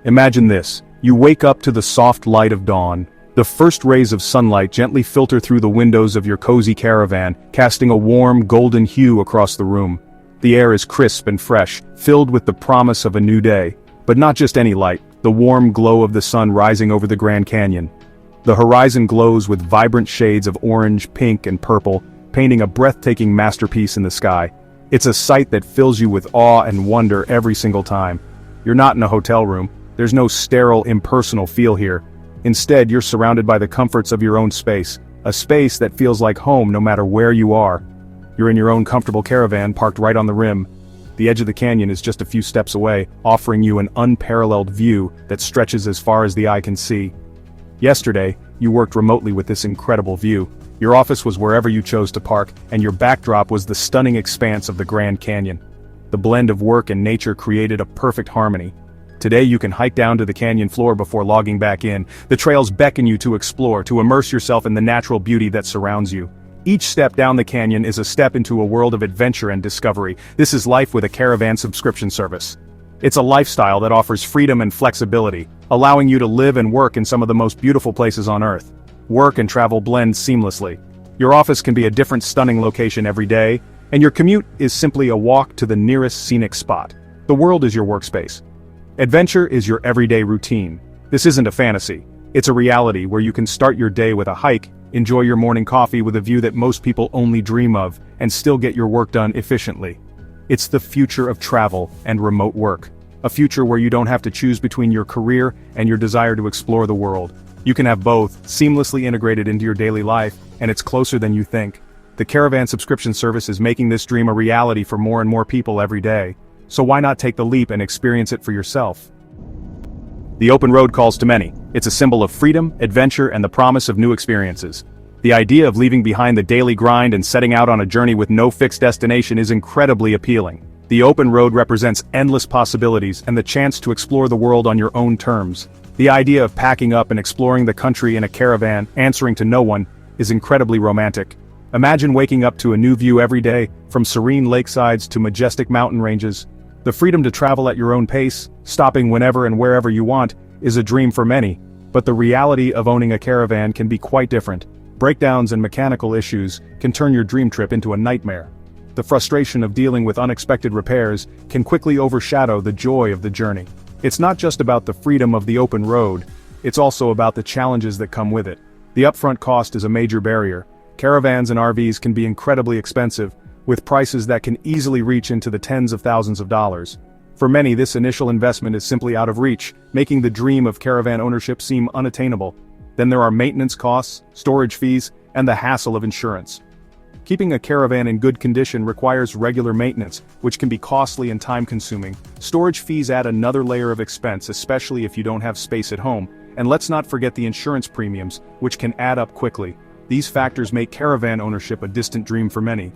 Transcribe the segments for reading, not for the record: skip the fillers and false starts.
Imagine this. You wake up to the soft light of dawn. The first rays of sunlight gently filter through the windows of your cozy caravan, casting a warm, golden hue across the room. The air is crisp and fresh, filled with the promise of a new day. But not just any light, the warm glow of the sun rising over the Grand Canyon. The horizon glows with vibrant shades of orange, pink, and purple, painting a breathtaking masterpiece in the sky. It's a sight that fills you with awe and wonder every single time. You're not in a hotel room. There's no sterile, impersonal feel here. Instead, you're surrounded by the comforts of your own space, a space that feels like home no matter where you are. You're in your own comfortable caravan parked right on the rim. The edge of the canyon is just a few steps away, offering you an unparalleled view that stretches as far as the eye can see. Yesterday, you worked remotely with this incredible view. Your office was wherever you chose to park, and your backdrop was the stunning expanse of the Grand Canyon. The blend of work and nature created a perfect harmony. Today you can hike down to the canyon floor before logging back in. The trails beckon you to explore, to immerse yourself in the natural beauty that surrounds you. Each step down the canyon is a step into a world of adventure and discovery. This is life with a Caravan Subscription Service. It's a lifestyle that offers freedom and flexibility, allowing you to live and work in some of the most beautiful places on Earth. Work and travel blend seamlessly. Your office can be a different stunning location every day, and your commute is simply a walk to the nearest scenic spot. The world is your workspace. Adventure is your everyday routine. This isn't a fantasy. It's a reality where you can start your day with a hike, enjoy your morning coffee with a view that most people only dream of, and still get your work done efficiently. It's the future of travel and remote work. A future where you don't have to choose between your career and your desire to explore the world. You can have both, seamlessly integrated into your daily life, and it's closer than you think. The Caravan Subscription Service is making this dream a reality for more and more people every day. So why not take the leap and experience it for yourself? The open road calls to many. It's a symbol of freedom, adventure, and the promise of new experiences. The idea of leaving behind the daily grind and setting out on a journey with no fixed destination is incredibly appealing. The open road represents endless possibilities and the chance to explore the world on your own terms. The idea of packing up and exploring the country in a caravan, answering to no one, is incredibly romantic. Imagine waking up to a new view every day, from serene lakesides to majestic mountain ranges. The freedom to travel at your own pace, stopping whenever and wherever you want, is a dream for many, but the reality of owning a caravan can be quite different. Breakdowns and mechanical issues can turn your dream trip into a nightmare. The frustration of dealing with unexpected repairs can quickly overshadow the joy of the journey. It's not just about the freedom of the open road, it's also about the challenges that come with it. The upfront cost is a major barrier. Caravans and RVs can be incredibly expensive, with prices that can easily reach into the tens of thousands of dollars. For many, this initial investment is simply out of reach, making the dream of caravan ownership seem unattainable. Then there are maintenance costs, storage fees, and the hassle of insurance. Keeping a caravan in good condition requires regular maintenance, which can be costly and time-consuming. Storage fees add another layer of expense, especially if you don't have space at home. And let's not forget the insurance premiums, which can add up quickly. These factors make caravan ownership a distant dream for many.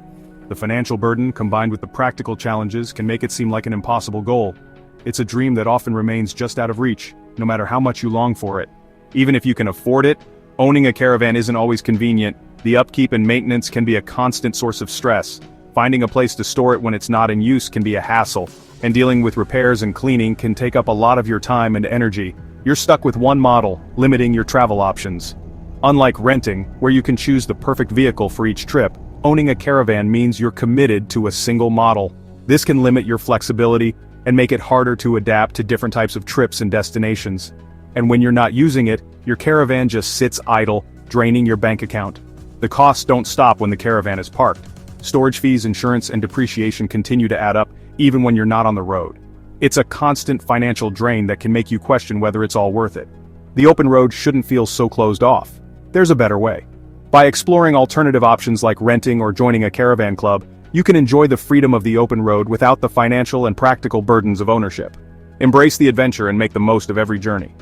The financial burden, combined with the practical challenges, can make it seem like an impossible goal. It's a dream that often remains just out of reach, no matter how much you long for it. Even if you can afford it, owning a caravan isn't always convenient. The upkeep and maintenance can be a constant source of stress. Finding a place to store it when it's not in use can be a hassle, and dealing with repairs and cleaning can take up a lot of your time and energy. You're stuck with one model, limiting your travel options. Unlike renting, where you can choose the perfect vehicle for each trip, owning a caravan means you're committed to a single model. This can limit your flexibility and make it harder to adapt to different types of trips and destinations. And when you're not using it, your caravan just sits idle, draining your bank account. The costs don't stop when the caravan is parked. Storage fees, insurance, and depreciation continue to add up, even when you're not on the road. It's a constant financial drain that can make you question whether it's all worth it. The open road shouldn't feel so closed off. There's a better way. By exploring alternative options like renting or joining a caravan club, you can enjoy the freedom of the open road without the financial and practical burdens of ownership. Embrace the adventure and make the most of every journey.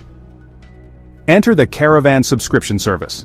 Enter the Caravan Subscription Service.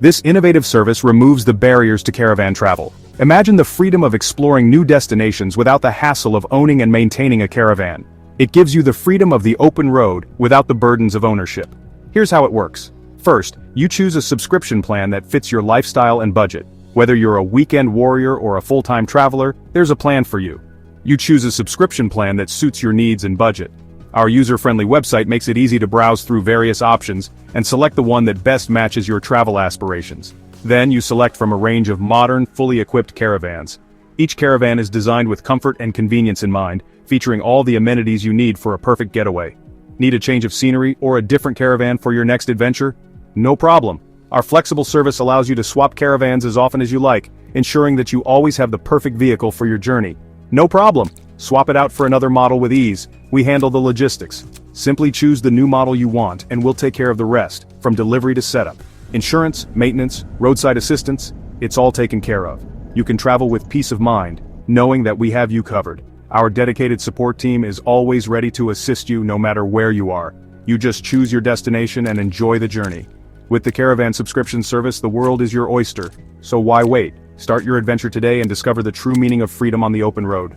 This innovative service removes the barriers to caravan travel. Imagine the freedom of exploring new destinations without the hassle of owning and maintaining a caravan. It gives you the freedom of the open road without the burdens of ownership. Here's how it works. First, you choose a subscription plan that fits your lifestyle and budget. Whether you're a weekend warrior or a full-time traveler, there's a plan for you. You choose a subscription plan that suits your needs and budget. Our user-friendly website makes it easy to browse through various options and select the one that best matches your travel aspirations. Then you select from a range of modern, fully equipped caravans. Each caravan is designed with comfort and convenience in mind, featuring all the amenities you need for a perfect getaway. Need a change of scenery or a different caravan for your next adventure? No problem. Our flexible service allows you to swap caravans as often as you like, ensuring that you always have the perfect vehicle for your journey. No problem. Swap it out for another model with ease. We handle the logistics. Simply choose the new model you want and we'll take care of the rest, from delivery to setup. Insurance, maintenance, roadside assistance, it's all taken care of. You can travel with peace of mind, knowing that we have you covered. Our dedicated support team is always ready to assist you no matter where you are. You just choose your destination and enjoy the journey. With the Caravan Subscription Service, the world is your oyster. So why wait? Start your adventure today and discover the true meaning of freedom on the open road.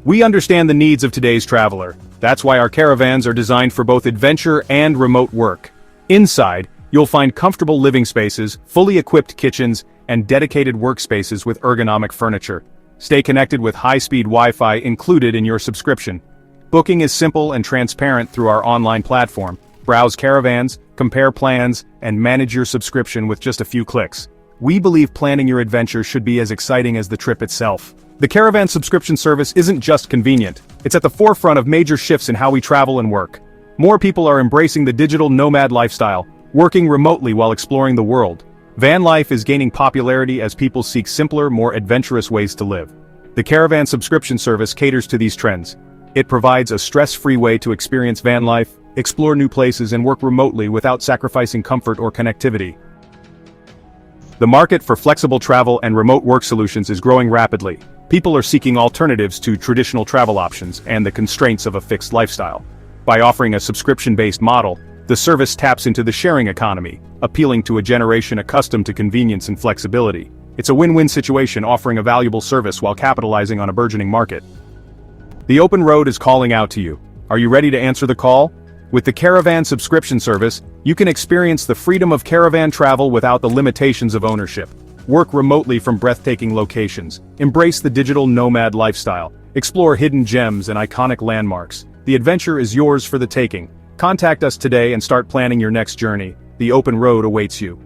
We understand the needs of today's traveler. That's why our caravans are designed for both adventure and remote work. Inside, you'll find comfortable living spaces, fully equipped kitchens, and dedicated workspaces with ergonomic furniture. Stay connected with high-speed Wi-Fi included in your subscription. Booking is simple and transparent through our online platform. Browse caravans, compare plans, and manage your subscription with just a few clicks. We believe planning your adventure should be as exciting as the trip itself. The Caravan Subscription Service isn't just convenient, it's at the forefront of major shifts in how we travel and work. More people are embracing the digital nomad lifestyle, working remotely while exploring the world. Van life is gaining popularity as people seek simpler, more adventurous ways to live. The Caravan Subscription Service caters to these trends. It provides a stress-free way to experience van life, explore new places, and work remotely without sacrificing comfort or connectivity. The market for flexible travel and remote work solutions is growing rapidly. People are seeking alternatives to traditional travel options and the constraints of a fixed lifestyle. By offering a subscription-based model, the service taps into the sharing economy, appealing to a generation accustomed to convenience and flexibility. It's a win-win situation, offering a valuable service while capitalizing on a burgeoning market. The open road is calling out to you. Are you ready to answer the call? With the Caravan Subscription Service, you can experience the freedom of caravan travel without the limitations of ownership. Work remotely from breathtaking locations. Embrace the digital nomad lifestyle. Explore hidden gems and iconic landmarks. The adventure is yours for the taking. Contact us today and start planning your next journey. The open road awaits you.